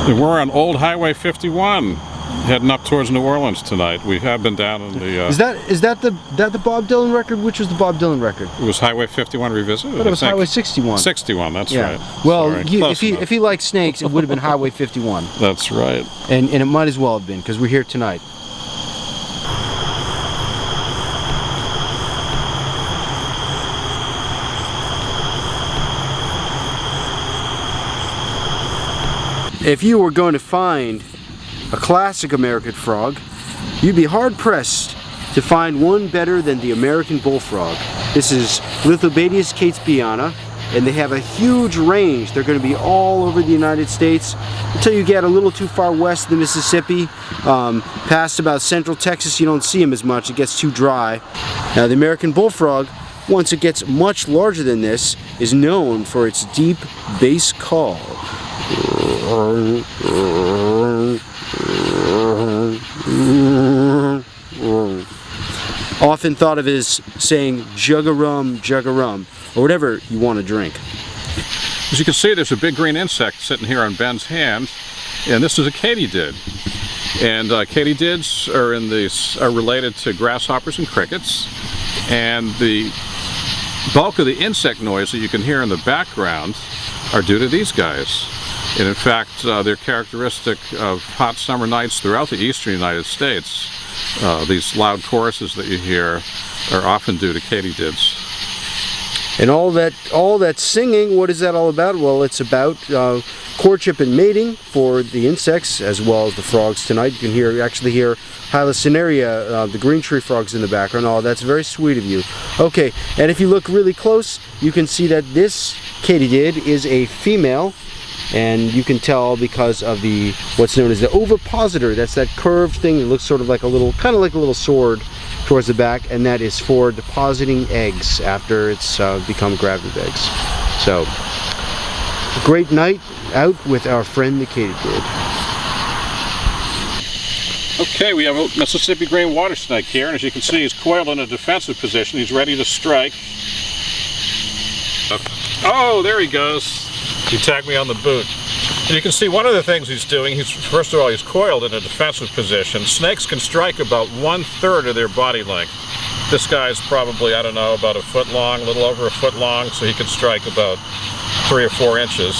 We're on Old Highway 51, heading up towards New Orleans tonight. We have been down in the... Is that the Bob Dylan record? Which was the Bob Dylan record? It was Highway 51 Revisited? But it was Highway 61. 61, that's right. Well, if he liked snakes, it would have been Highway 51. That's right. And it might as well have been, because we're here tonight. If you were going to find a classic American frog, you'd be hard-pressed to find one better than the American bullfrog. This is Lithobates catesbiana, and they have a huge range. They're going to be all over the United States until you get a little too far west of the Mississippi. Past about central Texas, you don't see them as much. It gets too dry. Now, the American bullfrog, once it gets much larger than this, is known for its deep bass call. Often thought of as saying jug-a-rum, jug-a-rum, or whatever you want to drink. As you can see, there's a big green insect sitting here on Ben's hand, and this is a katydid. And katydids are related to grasshoppers and crickets, and the bulk of the insect noise that you can hear in the background are due to these guys. And in fact, they're characteristic of hot summer nights throughout the eastern United States. These loud choruses that you hear are often due to katydids. And all that singing, what is that all about? Well, it's about courtship and mating for the insects as well as the frogs tonight. You can actually hear Hylocenaria, the green tree frogs in the background. Oh, that's very sweet of you. Okay, and if you look really close, you can see that this katydid is a female. And you can tell because of what's known as the ovipositor. That's that curved thing that looks sort of like kind of like a little sword towards the back, and that is for depositing eggs after it's become gravid eggs. So, a great night out with our friend the katydid. Okay, we have a Mississippi green water snake here, and as you can see, he's coiled in a defensive position. He's ready to strike. Oh, there he goes. He tagged me on the boot. And you can see one of the things he's doing, first of all, he's coiled in a defensive position. Snakes can strike about 1/3 of their body length. This guy's probably, I don't know, about a foot long, a little over a foot long, so he can strike about 3 or 4 inches.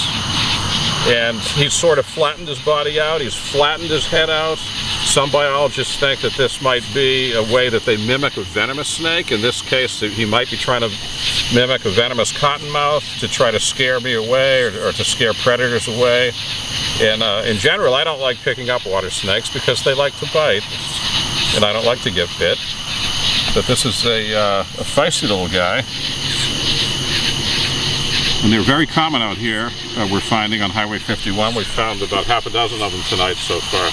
And he's sort of flattened his body out, he's flattened his head out. Some biologists think that this might be a way that they mimic a venomous snake. In this case, he might be trying to mimic a venomous cottonmouth to try to scare me away or to scare predators away. And in general, I don't like picking up water snakes because they like to bite, and I don't like to get bit. But this is a feisty little guy. And they're very common out here. We're finding on Highway 51. We've found about half a dozen of them tonight so far.